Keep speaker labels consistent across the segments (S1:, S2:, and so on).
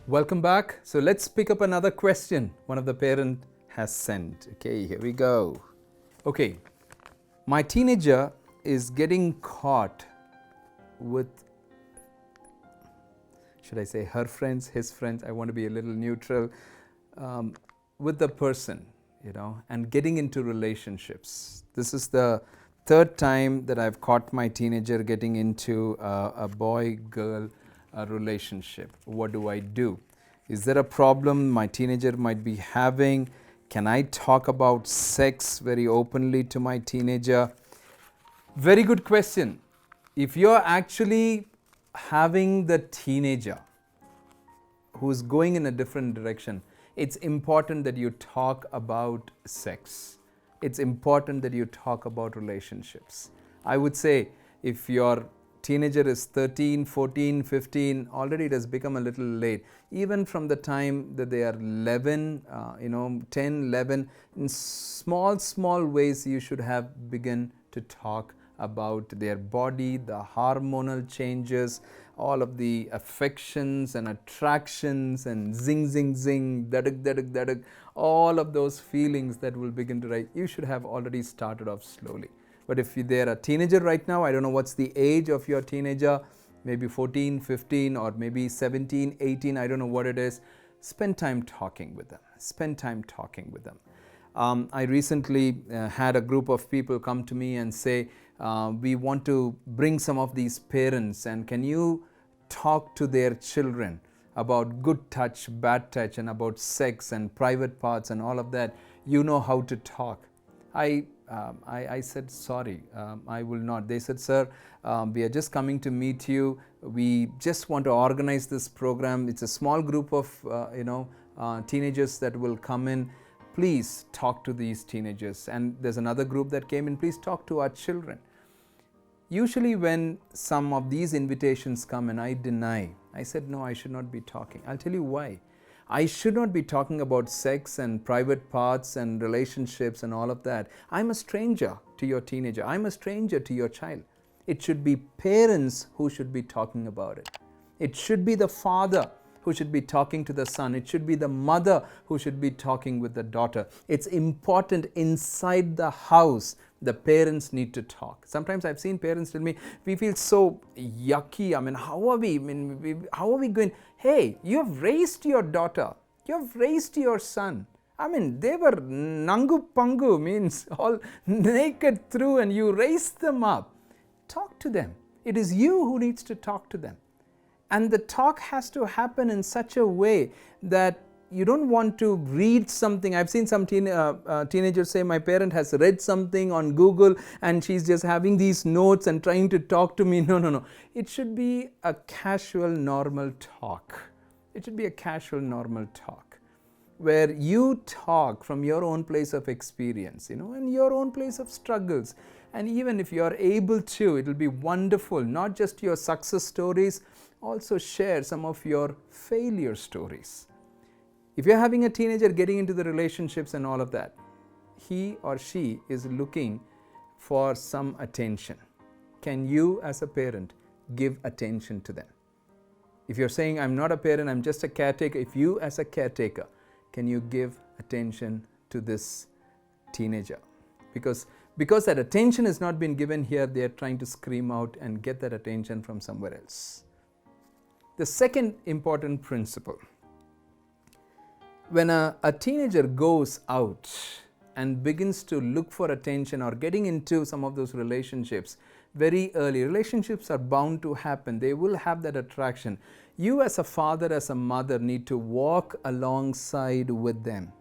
S1: Welcome back. So let's pick up another question one of the parent has sent. Okay, here we go. Okay, my teenager is getting caught with, should I say her friends, his friends? I want to be a little neutral, with the person, and getting into relationships. This is the third time that I've caught my teenager getting into a boy-girl relationship. What do I do? Is there a problem my teenager might be having? Can I talk about sex very openly to my teenager? Very good question. If you're actually having the teenager who's going in a different direction, it's important that you talk about sex. It's important that you talk about relationships. I would say if your teenager is 13, 14, 15, already it has become a little late. Even from the time that they are 11, 10, 11, in small ways you should have begun to talk about their body, the hormonal changes, all of the affections and attractions and zing, zing, zing, daduk, daduk, daduk, all of those feelings that will begin to rise. You should have already started off slowly. But if they're a teenager right now, I don't know what's the age of your teenager, maybe 14, 15, or maybe 17, 18, I don't know what it is. Spend time talking with them. Spend time talking with them. I recently had a group of people come to me and say, we want to bring some of these parents, and can you talk to their children about good touch, bad touch, and about sex and private parts and all of that? You know how to talk. I said, sorry, I will not. They said, sir, we are just coming to meet you. We just want to organize this program. It's a small group of teenagers that will come in. Please talk to these teenagers. And there's another group that came in. Please talk to our children. Usually when some of these invitations come and I deny, I said, no, I should not be talking. I'll tell you why. I should not be talking about sex and private parts and relationships and all of that. I'm a stranger to your teenager. I'm a stranger to your child. It should be parents who should be talking about it. It should be the father who should be talking to the son. It should be the mother who should be talking with the daughter. It's important inside the house. The parents need to talk. Sometimes I've seen parents tell me, we feel so yucky. How are we going? Hey, you have raised your daughter. You have raised your son. They were nangu pangu, means all naked through, and you raised them up. Talk to them. It is you who needs to talk to them. And the talk has to happen in such a way that you don't want to read something. I've seen some teenagers say, my parent has read something on Google and she's just having these notes and trying to talk to me. No. It should be a casual, normal talk. It should be a casual, normal talk where you talk from your own place of experience, and your own place of struggles. And even if you are able to, it will be wonderful, not just your success stories, also share some of your failure stories. If you're having a teenager getting into the relationships and all of that, he or she is looking for some attention. Can you as a parent give attention to them? If you're saying, I'm not a parent, I'm just a caretaker, if you as a caretaker, can you give attention to this teenager? Because that attention has not been given here, they are trying to scream out and get that attention from somewhere else. The second important principle, when a teenager goes out and begins to look for attention or getting into some of those relationships very early, relationships are bound to happen. They will have that attraction. You as a father, as a mother, need to walk alongside with them.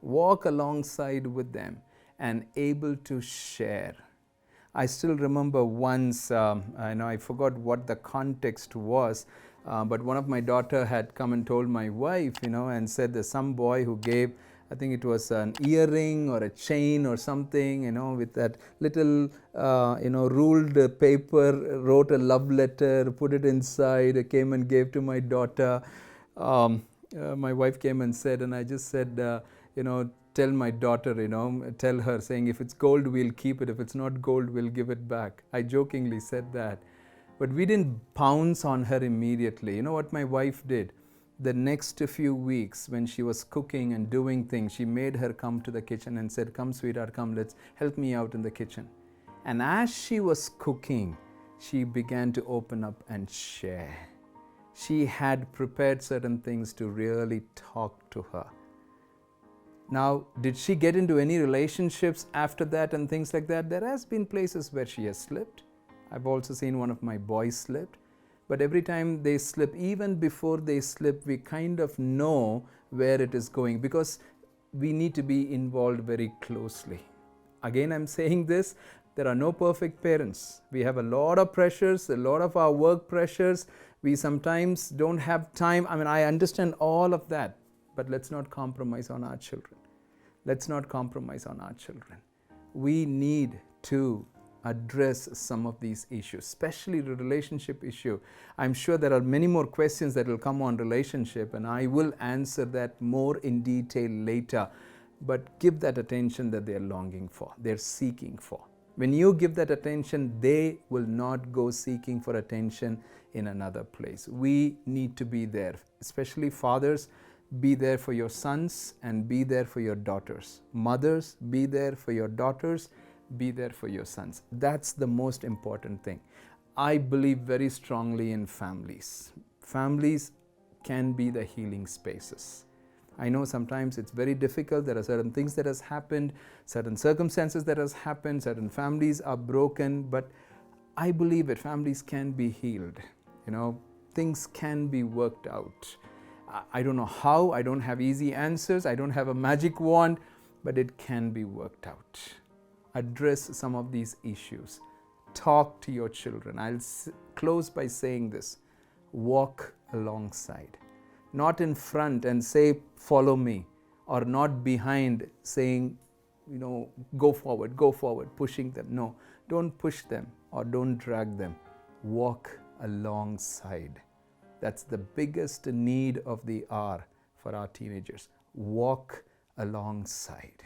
S1: Walk alongside with them and able to share. I still remember once, I forgot what the context was, but one of my daughter had come and told my wife, and said there's some boy who gave, I think it was an earring or a chain or something, with that little, ruled paper, wrote a love letter, put it inside, came and gave to my daughter. My wife came and said, and I just said, tell my daughter, tell her, saying, if it's gold, we'll keep it. If it's not gold, we'll give it back. I jokingly said that. But we didn't pounce on her immediately. You know what my wife did? The next few weeks, when she was cooking and doing things, she made her come to the kitchen and said, "Come, sweetheart, come, let's help me out in the kitchen." And as she was cooking, she began to open up and share. She had prepared certain things to really talk to her. Now, did she get into any relationships after that and things like that? There has been places where she has slipped. I've also seen one of my boys slipped. But every time they slip, even before they slip, we kind of know where it is going, because we need to be involved very closely. Again, I'm saying this, there are no perfect parents. We have a lot of pressures, a lot of our work pressures. We sometimes don't have time. I mean, I understand all of that, but let's not compromise on our children. Let's not compromise on our children. We need to address some of these issues, especially the relationship issue. I'm sure there are many more questions that will come on relationship, and I will answer that more in detail later. But give that attention that they're longing for, they're seeking for. When you give that attention, they will not go seeking for attention in another place. We need to be there, especially fathers. Be there for your sons and be there for your daughters. Mothers, be there for your daughters, be there for your sons. That's the most important thing. I believe very strongly in families. Families can be the healing spaces. I know sometimes it's very difficult. There are certain things that has happened, certain circumstances that has happened, certain families are broken, but I believe that families can be healed. Things can be worked out. I don't know how, I don't have easy answers, I don't have a magic wand, but it can be worked out. Address some of these issues. Talk to your children. I'll close by saying this. Walk alongside. Not in front and say, "Follow me," or not behind saying, go forward, pushing them. No, don't push them or don't drag them. Walk alongside. That's the biggest need of the hour for our teenagers. Walk alongside.